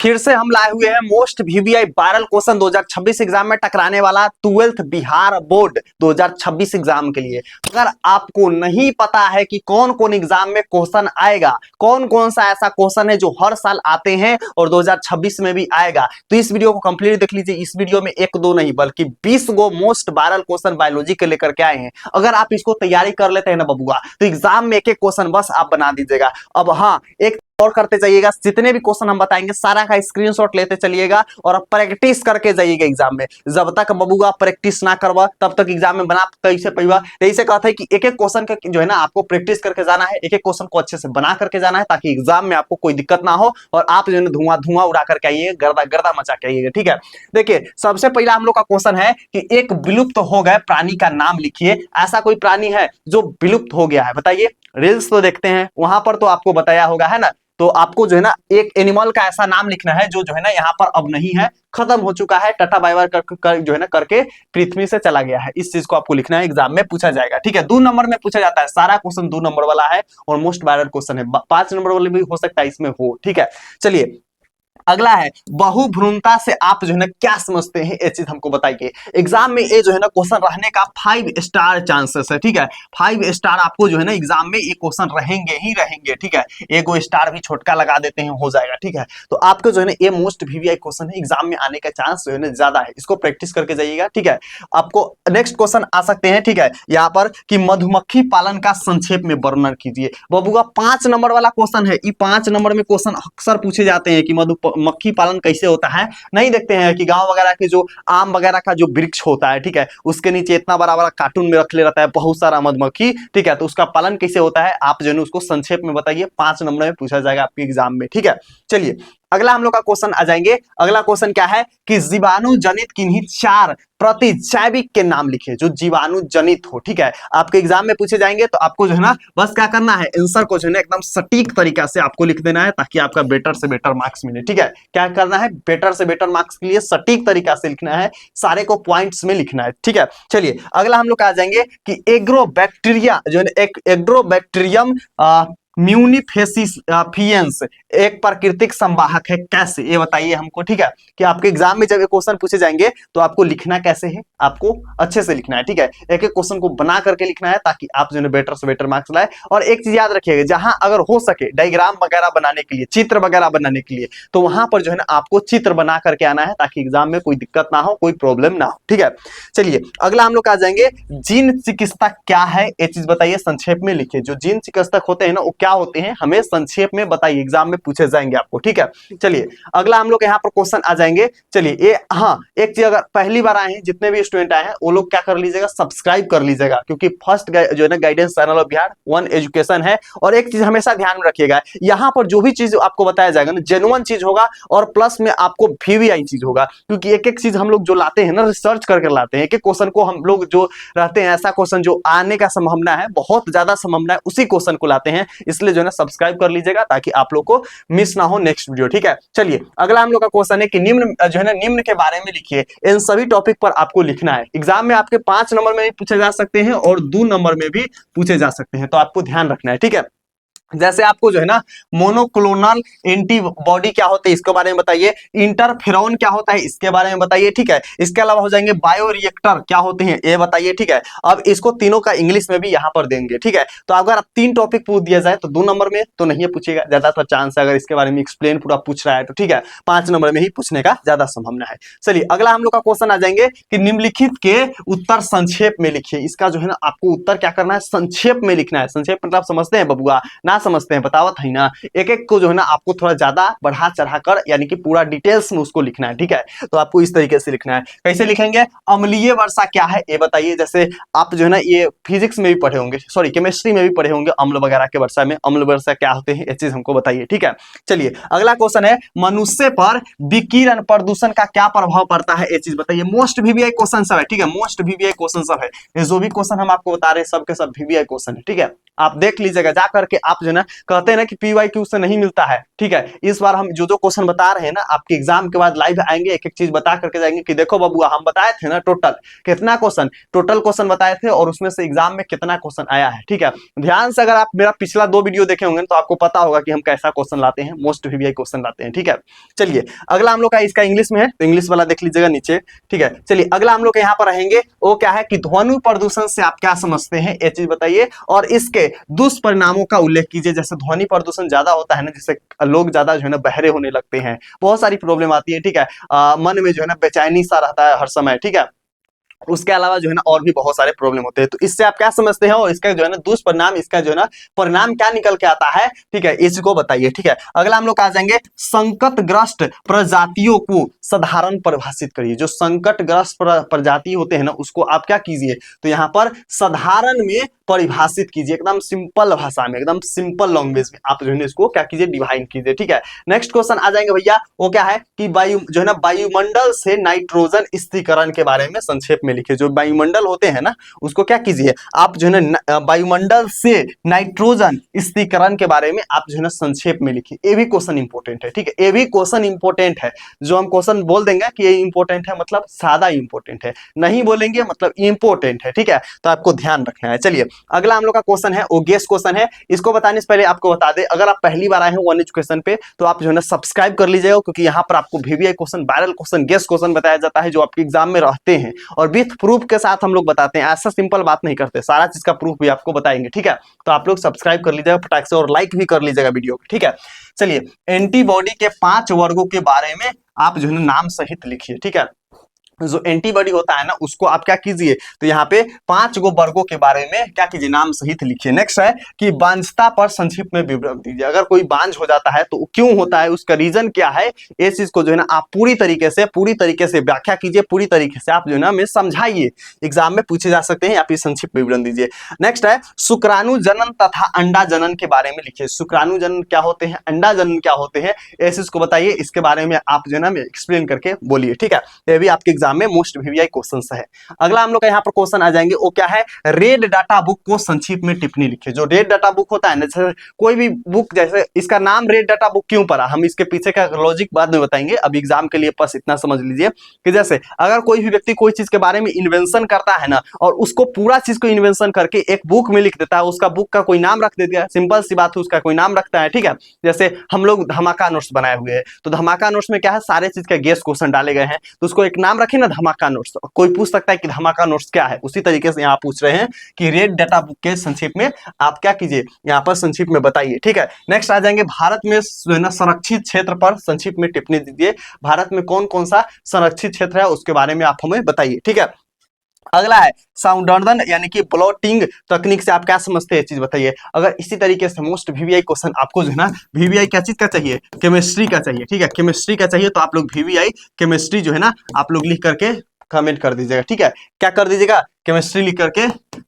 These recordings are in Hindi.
फिर से हम लाए हुए हैं most VVI viral question 2026 exam में टकराने वाला 12th बिहार बोर्ड 2026 एग्जाम के लिए। अगर आपको नहीं पता है कि कौन कौन एग्जाम में क्वेश्चन आएगा, कौन कौन सा ऐसा क्वेश्चन है जो हर साल आते हैं और 2026 में भी आएगा, तो इस वीडियो को कंप्लीट देख लीजिए। इस वीडियो में एक दो नहीं बल्कि 20 गो मोस्ट वायरल क्वेश्चन बायोलॉजी के लेकर के आए हैं। अगर आप इसको तैयारी कर लेते हैं ना बबुआ, तो एग्जाम में एक एक क्वेश्चन बस आप बना दीजिएगा। अब हाँ, एक और करते जाइएगा, जितने भी क्वेश्चन हम बताएंगे सारा का स्क्रीनशॉट लेते चलिएगा और अब प्रैक्टिस करके जाइएगा एग्जाम में। जब तक बबुआ प्रैक्टिस ना करवा तब तक एग्जाम में बना कैसे पैवा। ऐसे कहता है कि एक एक क्वेश्चन का जो है ना आपको प्रैक्टिस करके जाना है, एक एक क्वेश्चन को अच्छे से बना करके जाना है, ताकि एग्जाम में आपको कोई दिक्कत ना हो और आप जो है धुआं धुआं उड़ा करके आइए, गर्दा गर्दा मचा के आइएगा। ठीक है, देखिए सबसे पहला हम लोग का क्वेश्चन है कि एक विलुप्त हो गए प्राणी का नाम लिखिए। ऐसा कोई प्राणी है जो विलुप्त हो गया है, बताइए। रील्स तो देखते हैं, वहां पर तो आपको बताया होगा, है ना। तो आपको जो है ना एक एनिमल का ऐसा नाम लिखना है जो है ना यहाँ पर अब नहीं है, खत्म हो चुका है, टाटा बाय बाय जो है ना करके पृथ्वी से चला गया है। इस चीज को आपको लिखना है, एग्जाम में पूछा जाएगा। ठीक है, 2 नंबर में पूछा जाता है, सारा क्वेश्चन 2 नंबर वाला है और मोस्ट वायरल क्वेश्चन है। 5 नंबर वाले भी हो सकता है इसमें हो। ठीक है, चलिए अगला है बहुभ्रूणता से आप जो है ना क्या समझते हैं, ये चीज हमको बताइए। एग्जाम में ये जो है ना क्वेश्चन रहने का 5 स्टार चांसेस है। ठीक है, 5 स्टार आपको जो है ना एग्जाम में ये क्वेश्चन रहेंगे ही रहेंगे। ठीक है, एक स्टार भी छोटका लगा देते हैं, हो जाएगा। ठीक है, तो आपको जो है ना ये मोस्ट वीवीआई क्वेश्चन है, एग्जाम में आने का चांस जो है ना ज्यादा है, इसको प्रैक्टिस करके जाइएगा। ठीक है, आपको नेक्स्ट क्वेश्चन आ सकते हैं। ठीक है, यहाँ पर कि मधुमक्खी पालन का संक्षेप में वर्णन कीजिए। बबुआ 5 नंबर वाला क्वेश्चन है, ये 5 नंबर में क्वेश्चन अक्सर पूछे जाते हैं कि मधुमक्खी पालन कैसे होता है। नहीं देखते हैं कि गांव वगैरह के जो आम वगैरह का जो वृक्ष होता है, ठीक है, उसके नीचे इतना बड़ा बड़ा कार्टून में रख ले रहता है बहुत सारा मधुमक्खी। ठीक है, तो उसका पालन कैसे होता है आप जो है उसको संक्षेप में बताइए। 5 नंबर में पूछा जाएगा आपके एग्जाम में। ठीक है, चलिए अगला हम लोग का क्वेश्चन आ जाएंगे। अगला क्वेश्चन क्या है कि जीवाणु जनित किन्हीं 4 प्रतिजैविक के नाम लिखिए जो जीवाणु जनित हो। ठीक है, आपके एग्जाम में पूछे जाएंगे, तो आपको जो है ना बस क्या करना है, आंसर को जो है ना एकदम सटीक तरीका से आपको लिख देना है, ताकि आपका बेटर से बेटर मार्क्स मिले। ठीक है, क्या करना है, बेटर से बेटर मार्क्स के लिए सटीक तरीका से लिखना है, सारे को पॉइंट्स में लिखना है। ठीक है, चलिए अगला हम लोग आ जाएंगे कि एग्रोबैक्टीरिया जो है एग्रोबैक्टीरियम म्यूनिफेसिफियंस एक प्राकृतिक संवाहक है, कैसे, ये बताइए हमको। ठीक है, कि आपके एग्जाम में जब ये क्वेश्चन पूछे जाएंगे तो आपको लिखना कैसे है, आपको अच्छे से लिखना है। ठीक है, एक एक क्वेश्चन को बना करके लिखना है, ताकि आप जो है बेटर से बेटर मार्क्स लाए। और एक चीज याद रखिएगा, जहां अगर हो सके डायग्राम वगैरह बनाने के लिए, चित्र वगैरह बनाने के लिए, तो वहां पर जो है ना आपको चित्र बना करके आना है, ताकि एग्जाम में कोई दिक्कत ना हो, कोई प्रॉब्लम ना हो। ठीक है, चलिए अगला हम लोग आ जाएंगे, जीन चिकित्सक क्या है, ये चीज बताइए, संक्षेप में लिखिए। जो जीन चिकित्सक होते हैं ना वो क्या होते हैं, हमें संक्षेप में बताइए, एग्जाम में पूछे जाएंगे आपको। ठीक है, चलिए अगला हम लोग यहाँ पर क्वेश्चन आ जाएंगे। चलिए ये हाँ, एक चीज अगर पहली बार आए हैं, जितने भी स्टूडेंट आए हैं वो लोग क्या कर लीजिएगा, सब्सक्राइब कर लीजिएगा, क्योंकि फर्स्ट जो है ना guidance channel of Bihar 1 education है। और एक चीज हमेशा ध्यान में रखिएगा, यहाँ पर जो भी चीज आपको बताया जाएगा ना जेन्युइन चीज होगा, और प्लस में आपको वीवीआई चीज होगा, क्योंकि एक एक चीज हम लोग जो लाते हैं ना रिसर्च करके लाते हैं। एक एक क्वेश्चन को हम लोग जो रहते हैं, ऐसा क्वेश्चन जो आने का संभावना है, बहुत ज्यादा संभावना है, उसी क्वेश्चन को लाते हैं। इसलिए जो है ना सब्सक्राइब कर लीजिएगा, ताकि आप लोग को मिस ना हो नेक्स्ट वीडियो। ठीक है, चलिए अगला हम लोग का क्वेश्चन है कि निम्न जो है ना निम्न के बारे में लिखिए। इन सभी टॉपिक पर आपको लिखना है। एग्जाम में आपके 5 नंबर में भी पूछे जा सकते हैं और 2 नंबर में भी पूछे जा सकते हैं, तो आपको ध्यान रखना है। ठीक है, जैसे आपको जो है ना मोनोक्लोनल एंटीबॉडी क्या होते हैं इसके बारे में बताइए, इंटरफेरॉन क्या होता है इसके बारे में बताइए। ठीक है, इसके अलावा हो जाएंगे बायोरिएक्टर क्या होते हैं ये बताइए। ठीक है, अब इसको तीनों का इंग्लिश में भी यहाँ पर देंगे। ठीक है, तो अगर आप 3 टॉपिक पूछ दिया जाए तो 2 नंबर में तो नहीं पूछेगा, ज्यादातर चांस है। अगर इसके बारे में एक्सप्लेन पूरा पूछ रहा है तो ठीक है, 5 नंबर में ही पूछने का ज्यादा संभावना है। चलिए अगला हम लोग का क्वेश्चन आ जाएंगे कि निम्नलिखित के उत्तर संक्षेप में लिखिए। इसका जो है ना आपको उत्तर क्या करना है, संक्षेप में लिखना है। संक्षेप मतलब समझते हैं बबुआ, ना समझते हैं बतावत है ना, एक एक को जो है ना आपको थोड़ा ज्यादा बढ़ा चढ़ा कर, यानी कि पूरा डिटेल्स में उसको लिखना है। ठीक है, तो आपको इस तरीके से लिखना है। कैसे लिखेंगे, अम्लीय वर्षा क्या है ये बताइए। जैसे आप जो है ना ये फिजिक्स में भी पढ़े होंगे, सॉरी केमिस्ट्री में भी पढ़े होंगे, अम्ल वगैरह के वर्षा में अम्ल वर्षा क्या होते हैं, ये चीज हमको बताइए। ठीक है, चलिए अगला क्वेश्चन है मनुष्य पर विकिरण प्रदूषण का क्या प्रभाव पड़ता है, ये चीज बताइए। मोस्ट वीवीआई क्वेश्चन सब है। ठीक है, मोस्ट वीवीआई क्वेश्चन सब है, ये जो भी क्वेश्चन हम आपको बता रहे हैं सबके सब वीवीआई क्वेश्चन है। ठीक है, आप देख लीजिएगा जा करके। आप जो है ना कहते हैं ना कि PYQ से नहीं मिलता है, ठीक है। इस बार हम जो जो क्वेश्चन बता रहे हैं ना, आपके एग्जाम के बाद लाइव आएंगे, एक एक चीज बता करके जाएंगे कि देखो बबुआ हम बताए थे ना टोटल कितना क्वेश्चन, टोटल क्वेश्चन बताए थे और उसमें से एग्जाम में कितना क्वेश्चन आया है, ठीक है। ध्यान से अगर आप मेरा पिछला 2 वीडियो देखे होंगे तो आपको पता होगा कि हम कैसा क्वेश्चन लाते हैं, मोस्ट VBI क्वेश्चन लाते हैं, ठीक है। चलिए अगला हम लोग का इसका इंग्लिश में है, तो इंग्लिश वाला देख लीजिएगा नीचे, ठीक है। चलिए अगला हम लोग यहाँ पर रहेंगे, वो क्या है कि ध्वनि प्रदूषण से आप क्या समझते हैं, ये चीज बताइए और इसके दुष्परिणामों का उल्लेख कीजिए। जैसे ध्वनि प्रदूषण ज्यादा होता है ना, जैसे लोग ज्यादा जो है ना बहरे होने लगते हैं, बहुत सारी प्रॉब्लम आती है, ठीक है। मन में जो है ना बेचैनी सा रहता है हर समय, ठीक है। उसके अलावा जो है ना और भी बहुत सारे प्रॉब्लम होते हैं। तो इससे आप क्या समझते हैं और इसका जो है ना दुष्परिणाम, इसका जो है ना परिणाम क्या निकल के आता है, ठीक है, इसको बताइए, ठीक है। अगला हम लोग आ जाएंगे, संकटग्रस्त प्रजातियों को साधारण परिभाषित करिए। जो संकटग्रस्त प्रजाति होते हैं ना उसको आप क्या कीजिए, तो यहाँ पर साधारण में परिभाषित कीजिए, एकदम सिंपल भाषा में, एकदम सिंपल लैंग्वेज में आप जो है ना इसको क्या कीजिए, डिवाइन कीजिए, ठीक है। नेक्स्ट क्वेश्चन आ जाएंगे भैया, वो क्या है कि वायु जो है ना वायुमंडल से नाइट्रोजन स्थिरीकरण के बारे में संक्षेप में लिखिए। जो वायुमंडल होते हैं ना उसको क्या कीजिए आप जो है ना वायुमंडल से नाइट्रोजन स्थिरीकरण के बारे में आप जो है ना संक्षेप में लिखिए। ये भी क्वेश्चन इंपॉर्टेंट है, ठीक है, ये भी क्वेश्चन इंपॉर्टेंट है। जो हम क्वेश्चन बोल देंगे कि ये इंपॉर्टेंट है मतलब सादा इंपॉर्टेंट है, नहीं बोलेंगे मतलब इंपॉर्टेंट है, ठीक है, तो आपको ध्यान रखना है। चलिए अगला हम लोग का क्वेश्चन है वो गेस क्वेश्चन है। इसको बताने से पहले आपको बता दें, अगर आप पहली बार आए हैं वन एजुकेशन पे तो आप जो है ना सब्सक्राइब कर लीजिएगा, क्योंकि यहाँ पर आपको VBI question, viral question, guess question बताया जाता है जो आपके एग्जाम में रहते हैं और विथ प्रूफ के साथ हम लोग बताते हैं। ऐसा सिंपल बात नहीं करते, सारा चीज का प्रूफ भी आपको बताएंगे, ठीक है। तो आप लोग सब्सक्राइब कर लीजिएगा फटाक से और लाइक भी कर लीजिएगा वीडियो को, ठीक है। चलिए एंटीबॉडी के 5 वर्गों के बारे में आप जो है ना नाम सहित लिखिए, ठीक है। जो एंटीबॉडी होता है ना उसको आप क्या कीजिए, तो यहाँ पे 5 गो वर्गों के बारे में क्या कीजिए, नाम सहित लिखिए। नेक्स्ट है कि बांझता पर संक्षिप्त में विवरण दीजिए। अगर कोई बांझ हो जाता है तो क्यों होता है, उसका रीजन क्या है, इस चीज को जो है ना आप पूरी तरीके से व्याख्या कीजिए, पूरी तरीके से आप जो है ना हमें समझाइए। एग्जाम में पूछे जा सकते हैं, आप संक्षिप्त विवरण दीजिए। नेक्स्ट है शुक्राणु जनन तथा अंडा जनन के बारे में लिखिए। शुक्राणु जनन क्या होते हैं, अंडा जनन क्या होते हैं, इस चीज को बताइए। इसके बारे में आप जो है ना एक्सप्लेन करके बोलिए, ठीक है। ये भी आपके एग्जाम में मोस्ट VBI क्वेश्चन है। अगला हम लोग का यहाँ पर क्वेश्चन आ जाएंगे, वो क्या है, रेड डाटा बुक को संक्षिप्त में टिप्पणी लिखिए। जो रेड डाटा बुक होता है ना, जैसे कोई भी बुक, जैसे इसका नाम रेड डाटा बुक क्यों पड़ा, हम इसके पीछे का लॉजिक बाद में बताएंगे। अब एग्जाम के लिए बस इतना समझ लीजिए कि जैसे अगर कोई भी व्यक्ति कोई चीज के बारे में इन्वेंशन करता है ना और उसको पूरा चीज को इन्वेंशन करके एक बुक में लिख देता है, उसका बुक का कोई नाम रख देता है, सिंपल सी बात है, उसका कोई नाम रखता है, ठीक है। जैसे हम लोग धमाका नोट्स बनाए हुए हैं, तो धमाका नोट्स में क्या है, सारे चीज के गेस क्वेश्चन डाले गए हैं, तो उसको एक नाम रखे ना धमाका नोट्स। कोई पूछ सकता है कि धमाका नोट्स क्या है, उसी तरीके से यहाँ पूछ रहे हैं कि रेड डाटा बुक के संक्षेप में आप क्या कीजिए, यहाँ पर संक्षिप्त में बताइए, ठीक है। नेक्स्ट आ जाएंगे, भारत में संरक्षित क्षेत्र पर संक्षिप्त में टिप्पणी दीजिए। भारत में कौन कौन सा संरक्षित क्षेत्र है उसके बारे में आप हमें बताइए, ठीक है। अगला है संवर्धन यानी कि ब्लॉटिंग तकनीक से आप क्या समझते हैं, चीज बताइए। अगर इसी तरीके से मोस्ट VBI क्वेश्चन आपको जो है ना VBI क्या चीज का चाहिए, केमिस्ट्री का चाहिए, ठीक है, केमिस्ट्री का चाहिए, तो आप लोग VBI केमिस्ट्री जो है ना आप लोग लिख करके कमेंट कर दीजिएगा, ठीक है। क्या कर दीजिएगा, केमिस्ट्री लिख करके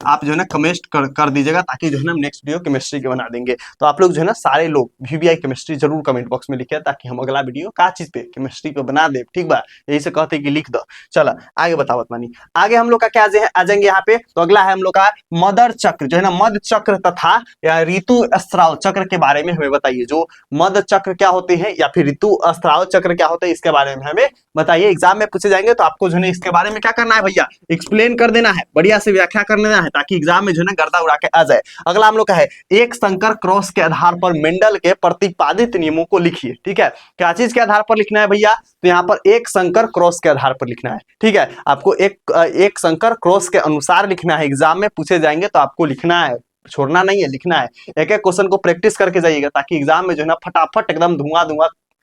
आप जो है ना कमेंट कर दीजिएगा, ताकि जो है ना नेक्स्ट वीडियो केमिस्ट्री के बना देंगे। तो आप लोग जो है ना सारे लोग VBI केमिस्ट्री जरूर कमेंट बॉक्स में लिखे, ताकि हम अगला वीडियो का चीज पे केमिस्ट्री पे बना दे, ठीक बा। यही से कहते कि लिख दो। चलो आगे बताओ मानी, आगे हम लोग का क्या आ जाएंगे यहाँ पे, तो अगला है हम लोग का मदर चक्र, जो है ना मध चक्र तथा या ऋतु स्त्राव चक्र के बारे में हमें बताइए। जो मध चक्र क्या होते हैं या फिर ऋतु स्त्राव चक्र क्या होते हैं, इसके बारे में हमें बताइए। एग्जाम में पूछे जाएंगे तो आपको जो है इसके बारे में क्या करना है भैया, एक्सप्लेन कर देना है, बढ़िया से व्याख्या कर देना है, ताकि एग्जाम में जो है ना गर्दा उड़ा के आ जाए। अगला हम लोग का है एक संकर क्रॉस के आधार पर मेंडल के प्रतिपादित नियमों को लिखिए, ठीक है। क्या चीज के आधार पर लिखना है भैया, तो यहाँ पर एक संकर क्रॉस के आधार पर लिखना है, ठीक है। आपको एक संकर क्रॉस के अनुसार लिखना है। एग्जाम में पूछे जाएंगे तो आपको लिखना है, छोड़ना नहीं है, लिखना है। एक एक क्वेश्चन को प्रैक्टिस करके जाइएगा, ताकि एग्जाम में जो है ना फटाफट एकदम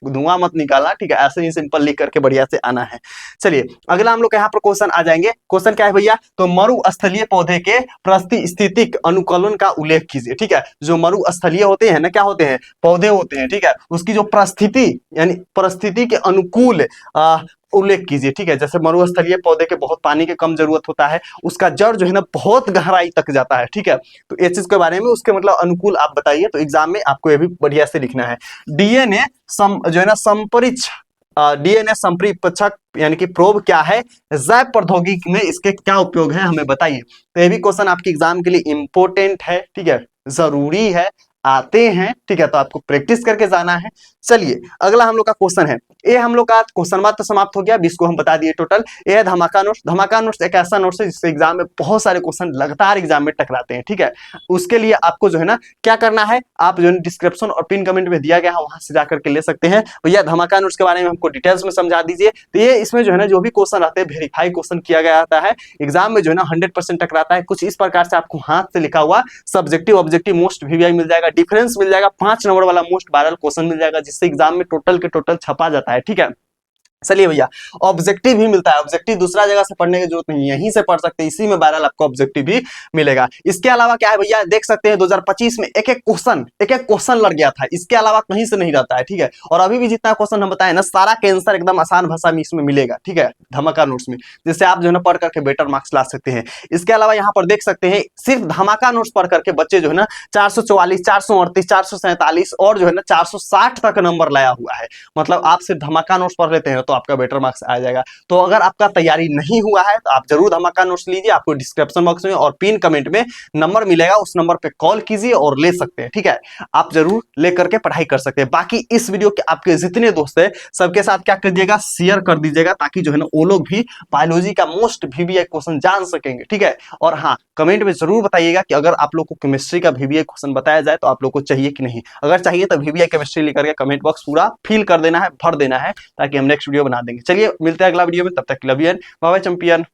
धुआं मत निकालना, ठीक है। ऐसे ही सिंपल लिख करके बढ़िया से आना है। चलिए अगला हम लोग यहाँ पर क्वेश्चन आ जाएंगे। क्वेश्चन क्या है भैया, तो मरुस्थलीय पौधे के परिस्थितिक अनुकूलन का उल्लेख कीजिए, ठीक है। जो मरुस्थलीय होते हैं ना, क्या होते हैं, पौधे होते हैं, ठीक है, उसकी जो परिस्थिति यानी परिस्थिति के अनुकूल उल्लेख कीजिए, ठीक है। जैसे मरुस्थलीय पौधे के बहुत पानी की कम जरूरत होता है, उसका जड़ जो है ना बहुत गहराई तक जाता है, ठीक है। तो इस चीज के बारे में उसके मतलब अनुकूल आप बताइए। तो एग्जाम में आपको ये भी बढ़िया से लिखना है। डीएनए जो है ना डीएनए संपरीक्षक यानी कि प्रोब क्या है, जैव प्रौद्योगिकी में इसके क्या उपयोग है हमें बताइए। तो ये भी क्वेश्चन आपके एग्जाम के लिए इंपॉर्टेंट है, ठीक है। जरूरी है, आते हैं, ठीक है, तो आपको प्रैक्टिस करके जाना है। चलिए अगला हम लोग का क्वेश्चन है, ये हम लोग का क्वेश्चन बात तो समाप्त हो गया, 20 को हम बता दिए टोटल। ये है धमाका नोट्स। धमाका नोट्स एक ऐसा नोट्स है जिससे एग्जाम में बहुत सारे क्वेश्चन लगातार एग्जाम में टकराते हैं, ठीक है। उसके लिए आपको जो है ना क्या करना है, आप जो है डिस्क्रिप्शन और पिन कमेंट में दिया गया है वहां से जाकर के ले सकते हैं। भैया धमाका नोट्स के बारे में हमको डिटेल्स में समझा दीजिए। तो ये इसमें जो है ना जो भी क्वेश्चन आते हैं वेरीफाई क्वेश्चन किया गया आता है, एग्जाम में जो है ना 100% टकराता है। कुछ इस प्रकार से आपको हाथ से लिखा हुआ सब्जेक्टिव ऑब्जेक्टिव मोस्ट वीवीआई मिल जाएगा, डिफरेंस मिल जाएगा, 5 नंबर वाला मोस्ट वायरल क्वेश्चन मिल जाएगा, जिससे एग्जाम में टोटल के टोटल छपा जाता है, ठीक है। चलिए भैया ऑब्जेक्टिव भी मिलता है, ऑब्जेक्टिव दूसरा जगह से पढ़ने की जरूरत नहीं, यहीं से पढ़ सकते हैं, इसी में वायरल आपको ऑब्जेक्टिव भी मिलेगा। इसके अलावा क्या है भैया, देख सकते हैं 2025 में एक एक क्वेश्चन लड़ गया था, इसके अलावा कहीं से नहीं रहता है, ठीक है। और अभी भी जितना क्वेश्चन हम बताए ना सारा के आंसर एकदम आसान भाषा में इसमें मिलेगा, ठीक है, धमाका नोट्स में, जिससे आप जो है ना पढ़ करके बेटर मार्क्स ला सकते हैं। इसके अलावा यहाँ पर देख सकते हैं सिर्फ धमाका नोट्स पढ़ करके बच्चे जो है ना 444, 438, 447 और जो है ना 460 तक नंबर लाया हुआ है। मतलब आप सिर्फ धमाका नोट्स पढ़ लेते हैं तो आपका बेटर मार्क्स आ जाएगा। तो अगर आपका तैयारी नहीं हुआ है तो आप जरूर धमाका नोट्स लीजिए, आपको डिस्क्रिप्शन बॉक्स में और पिन कमेंट में नंबर मिलेगा, उस नंबर पे कॉल कीजिए और ले सकते हैं, ठीक है। आप जरूर लेकर के पढ़ाई कर सकते हैं। बाकी इस वीडियो के आपके जितने दोस्त हैं सबके साथ क्या कर दीजिएगा, शेयर कर दीजिएगा, ताकि जो है ना वो लोग भी बायोलॉजी का मोस्ट वीवीआई क्वेश्चन जान सकेंगे, ठीक है। और हाँ कमेंट में जरूर बताइएगा कि अगर आप लोग को केमिस्ट्री का वीवीआई क्वेश्चन बताया जाए तो आप लोग को चाहिए कि नहीं। अगर चाहिए तो वीवीआई केमिस्ट्री लेकर के कमेंट बॉक्स पूरा फिल कर देना है, भर देना है, ताकि हम नेक्स्ट वीडियो बना देंगे। चलिए मिलते हैं अगला वीडियो में, तब तक love you and bye bye champion.